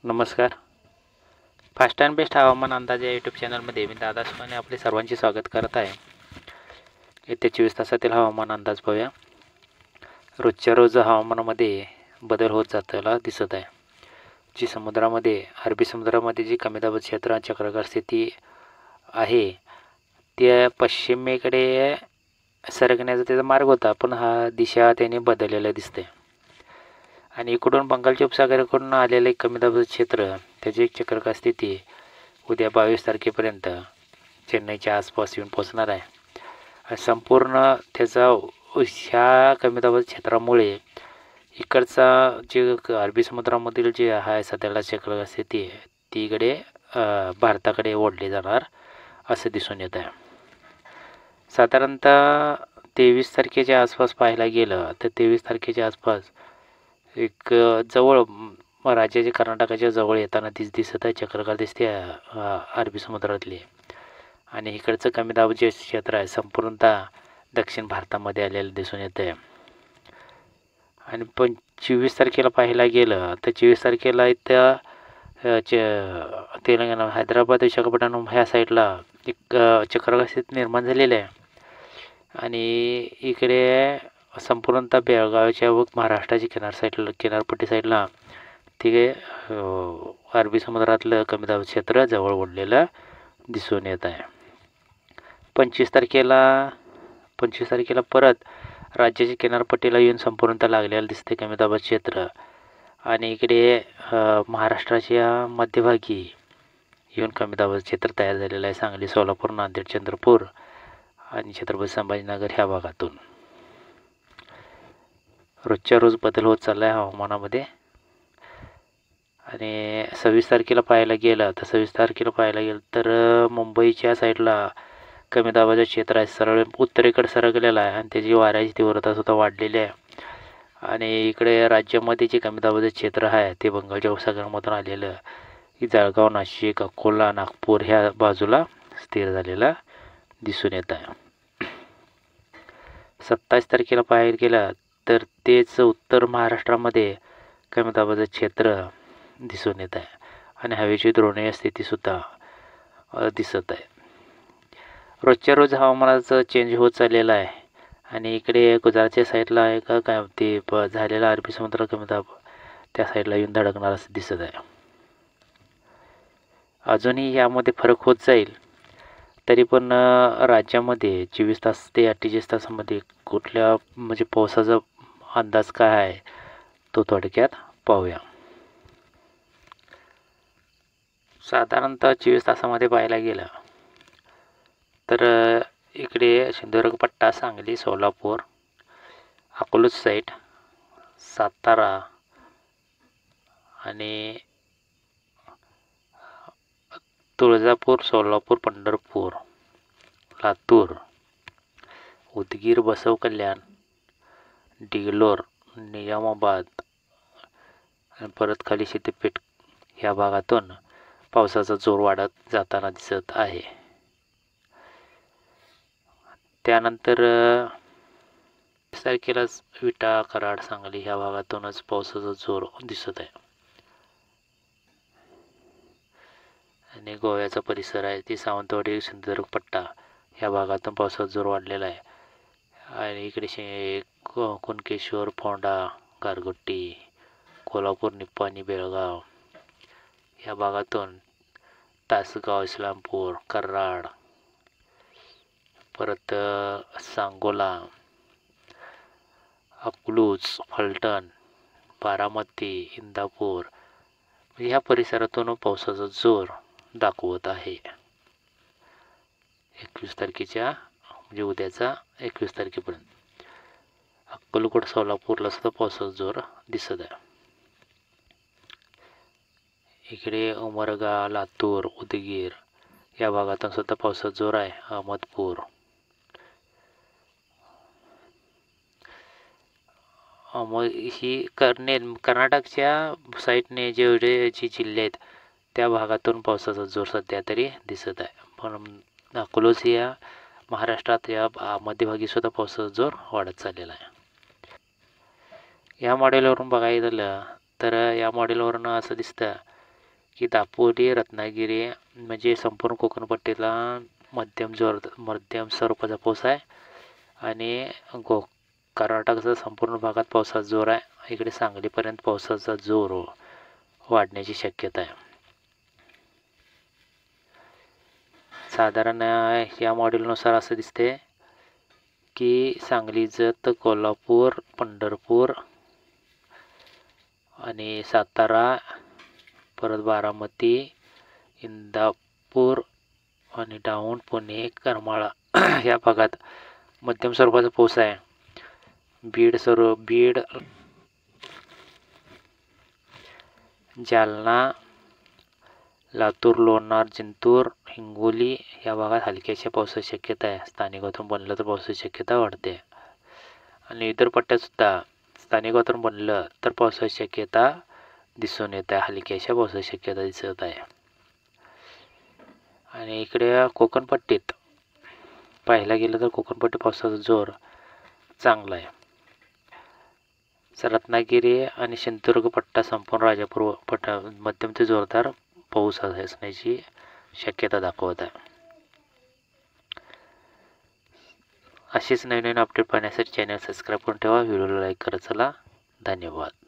नमस्कार. Fast and best हवामान अंदाज या यूट्यूब चॅनलमध्ये मी दादा सोने आपले सर्वांचे स्वागत करत आहे. येत्या 24 तासातील हवामान अंदाज पाहूया. रोजच्या रोज हवामानामध्ये बदल होत जाताना दिसत आहे. जी समुद्रामध्ये अरबी समुद्रामध्ये जी कमी दाबाचे क्षेत्र चक्राकार स्थिती आहे त्या पश्चिमेकडे सरकण्याचा त्याचा मार्ग होता, पण हा दिशा त्याने बदललेला दिसते. आणि इकडून बंगालच्या उपसागराकडून आलेले कमी दाबाचे क्षेत्र त्याची एक चक्राकार स्थिती उद्या 22 तारखेपर्यंत चेन्नईच्या आसपास येऊन पोचणार आहे. संपूर्ण त्याचा ह्या कमी दाबाच्या क्षेत्रामुळे इकडचा जे अरबी समुद्रामधील जे आहे सध्याला चक्राकार स्थिती आहे ती इकडे भारताकडे ओढली जाणार असं दिसून येत आहे. साधारणतः 23 तारखेच्या आसपास पाहायला गेलं तर 23 तारखेच्या आसपास एक जवळ राज्याच्या कर्नाटकाच्या जवळ येताना दिसत आहे चक्राकार दिसते अरबी समुद्रातली. आणि इकडचं कमी दाब जे क्षेत्र आहे संपूर्णतः दक्षिण भारतामध्ये आलेलं दिसून येतं आहे. आणि 24 तारखेला पाहायला गेलं तर 24 तारखेला इथं तेलंगणा हैदराबाद विशाखापट्टणम ह्या साईडला एक चक्राकार स्थिती निर्माण झालेली आहे. आणि इकडे संपूर्णतः बेळगावच्या व महाराष्ट्राच्या किनारपट्टी साईडला तिथे अरबी समुद्रातलं कमी दाब क्षेत्र जवळ ओढलेलं दिसून येत आहे. 25 तारखेला परत राज्याच्या किनारपट्टीला येऊन संपूर्णतः लागलेलं दिसते कमी दाबाचे क्षेत्र. आणि इकडे महाराष्ट्राच्या मध्यभागी येऊन कमी दाबाचे क्षेत्र तयार झालेलं आहे. सांगली, सोलापूर, नांदेड, चंद्रपूर आणि छत्रपती संभाजीनगर ह्या भागातून रोजच्या रोज बदल होत चालला आहे हवामानामध्ये. आणि 26 तारखेला पाहायला गेलं तर मुंबईच्या साईडला कमी दाबाचं क्षेत्र आहे सरळ उत्तरेकडे सरकलेलं आहे आणि त्याची वाऱ्याची तीव्रता सुद्धा वाढलेली आहे. आणि इकडे राज्यामध्ये जे कमी दाबाचं क्षेत्र आहे ते बंगालच्या उपसागरामधून आलेलं की जळगाव, नाशिक, अकोला, नागपूर ह्या बाजूला स्थिर झालेला दिसून येत आहे. 27 तारखेला पाहायला गेलं तर तेच उत्तर महाराष्ट्रामध्ये कमी दाबाचं क्षेत्र दिसून येत आहे आणि हवेची द्रोणीय स्थितीसुद्धा दिसत आहे. रोजच्या रोज हवामानाचं चेंज होत चाललेलं आहे. आणि इकडे गुजरातच्या साईडला आहे का काय ते झालेला अरबी समुद्र कमी दाब त्या साईडला येऊन धडकणार असं दिसत आहे. अजूनही यामध्ये फरक होत जाईल. तरी पण राज्यामध्ये 24 तास ते 48 तासामध्ये कुठल्या म्हणजे पावसाचा अंदाज काय आहे तो थोडक्यात पाहूया. साधारणतः 24 तासामध्ये पाहायला गेलं तर इकडे सिंधुदुर्ग पट्टा, सांगली, सोलापूर, अकलूज साईड, सातारा आणि तुळजापूर, सोलापूर, पंढरपूर, लातूर, उदगीर, बसव कल्याण, डिगलोर, निजामाबाद आणि परत खाली सिद्धपेठ ह्या भागातून पावसाचा जोर वाढत जाताना दिसत आहे. त्यानंतर 20 तारखेलाच विटा, कराड, सांगली ह्या भागातूनच पावसाचा जोर दिसत आहे. आणि गोव्याचा परिसर आहे ती सावंतवाडी, सिंधुदुर्ग पट्टा ह्या भागातून पावसाचा जोर वाढलेला आहे. आणि इकडे कुणकेश्वर, फोंडा, गारगोटी, कोल्हापूर, निप्पाणी, बेळगाव ह्या भागातून तासगाव, इस्लामपूर, कराड, परत सांगोला, अकलूज, फलटण, बारामती, इंदापूर ह्या परिसरातून पावसाचा जोर दाखवत आहे. 21 तारखेच्या म्हणजे उद्याचा 21 तारखेपर्यंत अक्कलकोट, सोलापूरला सुद्धा पावसाचा जोर दिसत आहे. इकडे उमरगा, लातूर, उदगीर या भागातून सुद्धा पावसाचा जोर आहे. अहमदपूर, ही कर्नाटकच्या साईडने जेवढे जे जिल्हे आहेत त्या भागातून पावसाचा जोर सध्या तरी दिसत आहे. पण अकलूज या महाराष्ट्रात या मध्यभागी सुद्धा पावसाचा जोर वाढत चाललेला आहे. या मॉडेलवरून बघायला गेलं तर या मॉडेलवरून असं दिसतं की दापोली रत्नागिरी म्हणजे संपूर्ण कोकणपट्टीला मध्यम स्वरूपाचा पाऊस आहे आणि कर्नाटकचा संपूर्ण भागात पावसाचा जोर आहे. इकडे सांगलीपर्यंत पावसाचा जोर वाढण्याची शक्यता आहे. साधारण या मॉडेलनुसार असं दिसते की सांगली, जत, कोल्हापूर, पंढरपूर आणि सातारा, परत बारामती, इंदापूर आणि डाऊन पुणे, करमाळा या भागात मध्यम स्वरूपाचा पाऊस आहे. बीड, जालना, लातूर, लोणार, जिंतूर, हिंगोली या भागात हलक्याशा पावसाची शक्यता आहे. स्थानिक वातावरण बनलं तर पावसाची शक्यता वाढते. आणि इतर पट्ट्यातसुद्धा स्थानिक वातावरण बनलं तर पावसाची शक्यता दिसून येत आहे. हलक्याशा पावसाची शक्यता दिसत आहे. आणि इकडे कोकणपट्टीत पाहायला गेलं तर कोकणपट्टी पावसाचा जोर चांगला आहे. रत्नागिरी आणि सिंधुदुर्ग पट्टा संपूर्ण राजापूर पट्टा मध्यम ते जोरदार पाऊस असण्याची शक्यता दाखवत आहे. अशीच नवीन अपडेट पाहण्यासाठी चॅनल सबस्क्राईब करून ठेवा. व्हिडिओला लाईक करत चला. धन्यवाद.